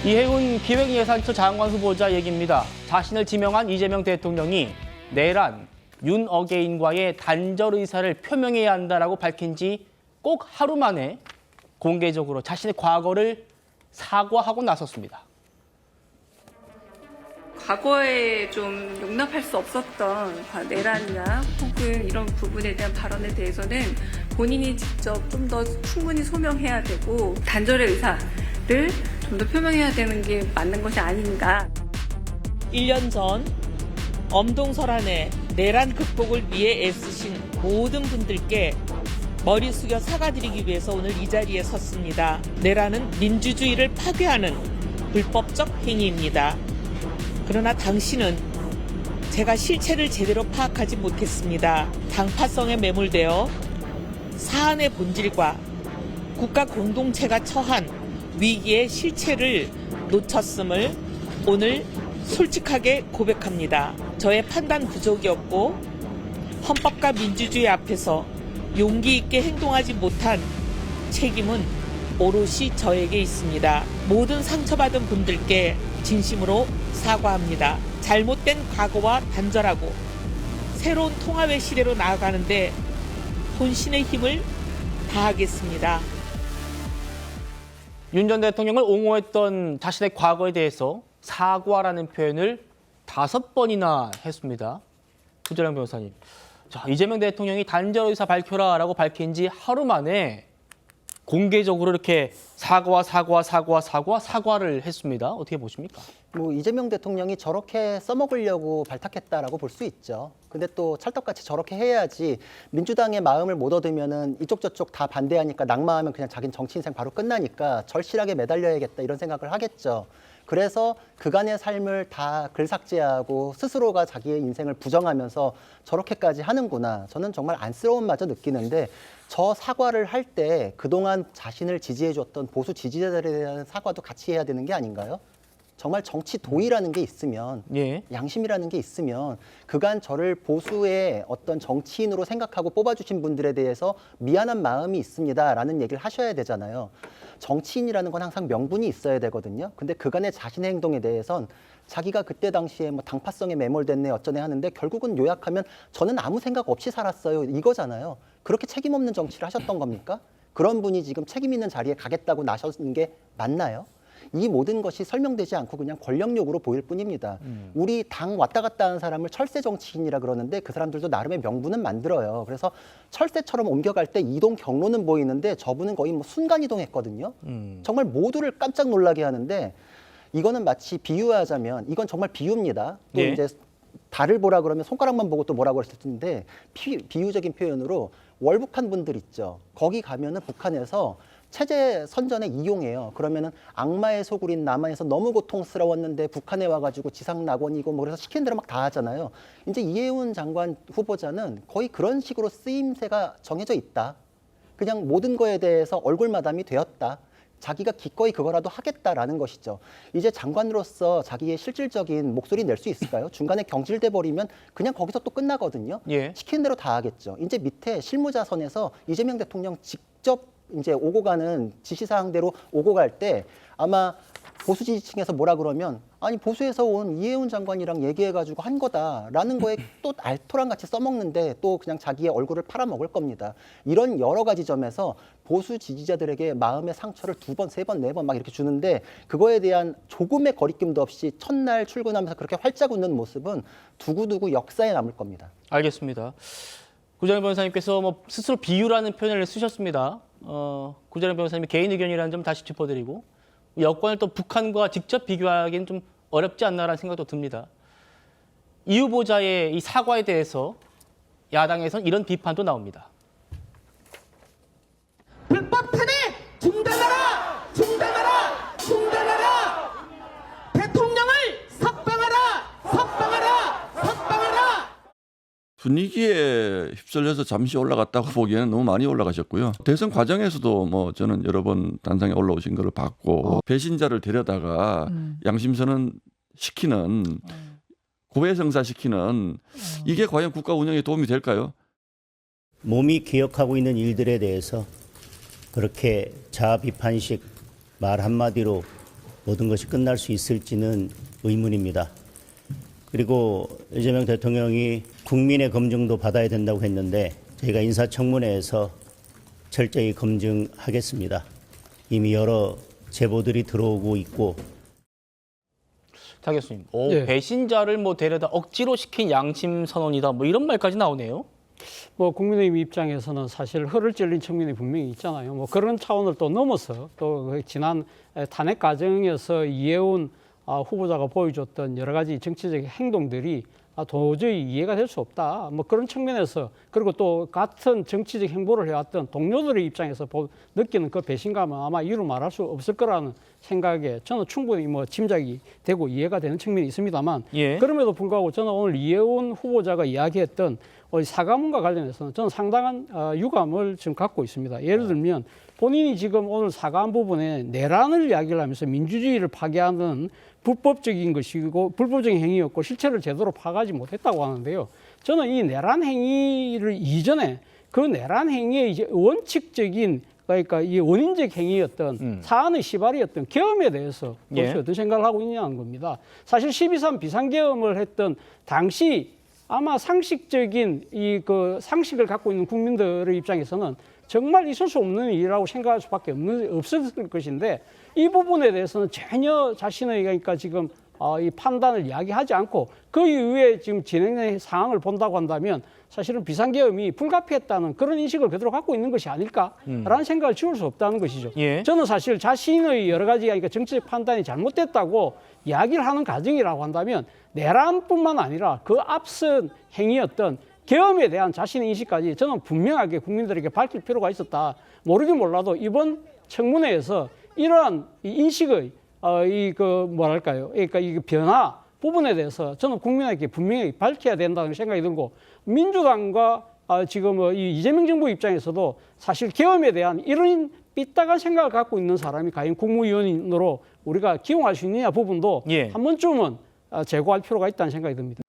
이해운 기획예산처 장관 후보자 얘기입니다. 자신을 지명한 이재명 대통령이 내란, 윤어게인과의 단절 의사를 표명해야 한다라고 밝힌 지 꼭 하루 만에 공개적으로 자신의 과거를 사과하고 나섰습니다. 과거에 좀 용납할 수 없었던 내란이나 혹은 이런 부분에 대한 발언에 대해서는 본인이 직접 좀 더 충분히 소명해야 되고 단절의 의사를 좀 더 표명해야 되는 게 맞는 것이 아닌가. 1년 전 엄동설안의 내란 극복을 위해 애쓰신 모든 분들께 머리 숙여 사과드리기 위해서 오늘 이 자리에 섰습니다. 내란은 민주주의를 파괴하는 불법적 행위입니다. 그러나 당신은 제가 실체를 제대로 파악하지 못했습니다. 당파성에 매몰되어 사안의 본질과 국가 공동체가 처한 위기의 실체를 놓쳤음을 오늘 솔직하게 고백합니다. 저의 판단 부족이었고 헌법과 민주주의 앞에서 용기 있게 행동하지 못한 책임은 오롯이 저에게 있습니다. 모든 상처받은 분들께 진심으로 사과합니다. 잘못된 과거와 단절하고 새로운 통합의 시대로 나아가는데 혼신의 힘을 다하겠습니다. 윤 전 대통령을 옹호했던 자신의 과거에 대해서 사과라는 표현을 5번이나 했습니다. 구재령 변호사님. 자, 이재명 대통령이 단절 의사 밝혀라라고 밝힌 지 하루 만에 공개적으로 이렇게 사과를 했습니다. 어떻게 보십니까? 뭐 이재명 대통령이 저렇게 써먹으려고 발탁했다라고 볼 수 있죠. 근데 또 찰떡같이 저렇게 해야지 민주당의 마음을 못 얻으면은 이쪽 저쪽 다 반대하니까 낙마하면 그냥 자기는 정치 인생 바로 끝나니까 절실하게 매달려야겠다 이런 생각을 하겠죠. 그래서 그간의 삶을 다 글삭제하고 스스로가 자기의 인생을 부정하면서 저렇게까지 하는구나. 저는 정말 안쓰러움마저 느끼는데 저 사과를 할 때 그동안 자신을 지지해줬던 보수 지지자들에 대한 사과도 같이 해야 되는 게 아닌가요? 정말 정치 도의라는 게 있으면 예. 양심이라는 게 있으면 그간 저를 보수의 어떤 정치인으로 생각하고 뽑아주신 분들에 대해서 미안한 마음이 있습니다라는 얘기를 하셔야 되잖아요. 정치인이라는 건 항상 명분이 있어야 되거든요. 근데 그간의 자신의 행동에 대해선 자기가 그때 당시에 뭐 당파성에 매몰됐네 어쩌네 하는데 결국은 요약하면 저는 아무 생각 없이 살았어요 이거잖아요. 그렇게 책임 없는 정치를 하셨던 겁니까? 그런 분이 지금 책임 있는 자리에 가겠다고 나서는 게 맞나요? 이 모든 것이 설명되지 않고 그냥 권력욕으로 보일 뿐입니다. 우리 당 왔다 갔다 하는 사람을 철새 정치인이라 그러는데 그 사람들도 나름의 명분은 만들어요. 그래서 철새처럼 옮겨갈 때 이동 경로는 보이는데 저분은 거의 뭐 순간 이동했거든요. 정말 모두를 깜짝 놀라게 하는데 이거는 마치 비유하자면 이건 정말 비유입니다. 또 예. 이제 달을 보라 그러면 손가락만 보고 또 뭐라고 그랬을 텐데 비유적인 표현으로 월북한 분들 있죠. 거기 가면은 북한에서 체제 선전에 이용해요. 그러면은 악마의 소굴인 남한에서 너무 고통스러웠는데 북한에 와가지고 지상낙원이고 뭐 그래서 시키는 대로 막 다 하잖아요. 이제 이해운 장관 후보자는 거의 그런 식으로 쓰임새가 정해져 있다. 그냥 모든 거에 대해서 얼굴마담이 되었다. 자기가 기꺼이 그거라도 하겠다라는 것이죠. 이제 장관으로서 자기의 실질적인 목소리 낼 수 있을까요? 중간에 경질돼 버리면 그냥 거기서 또 끝나거든요. 예. 시키는 대로 다 하겠죠. 이제 밑에 실무자선에서 이재명 대통령 직접 이제 오고 가는 지시사항대로 오고 갈 때 아마 보수 지지층에서 뭐라 그러면 아니 보수에서 온 이해운 장관이랑 얘기해가지고 한 거다라는 거에 또 알토랑 같이 써먹는데 또 그냥 자기의 얼굴을 팔아먹을 겁니다. 이런 여러 가지 점에서 보수 지지자들에게 마음의 상처를 2번, 3번, 4번 막 이렇게 주는데 그거에 대한 조금의 거리낌도 없이 첫날 출근하면서 그렇게 활짝 웃는 모습은 두고두고 역사에 남을 겁니다. 알겠습니다. 구재령 변호사님께서 뭐 스스로 비유라는 표현을 쓰셨습니다. 구재령 변호사님의 개인 의견이라는 점 다시 짚어드리고 여권을 또 북한과 직접 비교하기는 좀 어렵지 않나라는 생각도 듭니다. 이 후보자의 이 사과에 대해서 야당에서는 이런 비판도 나옵니다. 불법 탄핵 중단하라! 중단하라! 중단하라! 대통령을 석방하라! 석방하라! 석방하라! 분위기에 휩쓸려서 잠시 올라갔다고 보기에는 너무 많이 올라가셨고요. 대선 과정에서도 뭐 저는 여러 번 단상에 올라오신 걸 봤고 배신자를 데려다가 양심선언 시키는 고해성사시키는 이게 과연 국가 운영에 도움이 될까요? 몸이 기억하고 있는 일들에 대해서 그렇게 자아 비판식 말 한마디로 모든 것이 끝날 수 있을지는 의문입니다. 그리고 이재명 대통령이 국민의 검증도 받아야 된다고 했는데 저희가 인사청문회에서 철저히 검증하겠습니다. 이미 여러 제보들이 들어오고 있고. 자 교수님, 예. 배신자를 뭐 데려다 억지로 시킨 양심 선언이다. 뭐 이런 말까지 나오네요. 뭐 국민의힘 입장에서는 사실 혀를 찔린 측면이 분명히 있잖아요. 뭐 그런 차원을 또 넘어서 또 지난 탄핵 과정에서 이해운 후보자가 보여줬던 여러 가지 정치적 행동들이 도저히 이해가 될 수 없다. 뭐 그런 측면에서 그리고 또 같은 정치적 행보를 해왔던 동료들의 입장에서 느끼는 그 배신감은 아마 이루 말할 수 없을 거라는 생각에 저는 충분히 뭐 짐작이 되고 이해가 되는 측면이 있습니다만 예. 그럼에도 불구하고 저는 오늘 이해운 후보자가 이야기했던 사과문과 관련해서는 저는 상당한 유감을 지금 갖고 있습니다. 예를 들면 본인이 지금 오늘 사과한 부분에 내란을 이야기를 하면서 민주주의를 파괴하는 불법적인 것이고 불법적인 행위였고 실체를 제대로 파악하지 못했다고 하는데요. 저는 이 내란 행위를 이전에 그 내란 행위의 이제 원칙적인 그러니까 이 원인적 행위였던 사안의 시발이었던 계엄에 대해서 예. 어떤 생각을 하고 있냐는 겁니다. 사실 12.3 비상계엄을 했던 당시 아마 상식적인 그 상식을 갖고 있는 국민들의 입장에서는 정말 있을 수 없는 일이라고 생각할 수밖에 없었을 것인데 이 부분에 대해서는 전혀 자신의 그러니까 지금 이 판단을 이야기하지 않고 그 이후에 지금 진행된 상황을 본다고 한다면 사실은 비상계엄이 불가피했다는 그런 인식을 그대로 갖고 있는 것이 아닐까라는 생각을 지울 수 없다는 것이죠. 예. 저는 사실 자신의 여러 가지 그러니까 정치적 판단이 잘못됐다고 이야기를 하는 과정이라고 한다면 내란뿐만 아니라 그 앞선 행위였던 계엄에 대한 자신의 인식까지 저는 분명하게 국민들에게 밝힐 필요가 있었다. 모르긴 몰라도 이번 청문회에서 이러한 인식의 뭐랄까요? 그러니까 이 변화 부분에 대해서 저는 국민에게 분명히 밝혀야 된다는 생각이 들고 민주당과 지금 이 이재명 정부 입장에서도 사실 계엄에 대한 이런 삐딱한 생각을 갖고 있는 사람이 과연 국무위원으로 우리가 기용할 수 있느냐 부분도 예. 한 번쯤은 제고할 필요가 있다는 생각이 듭니다.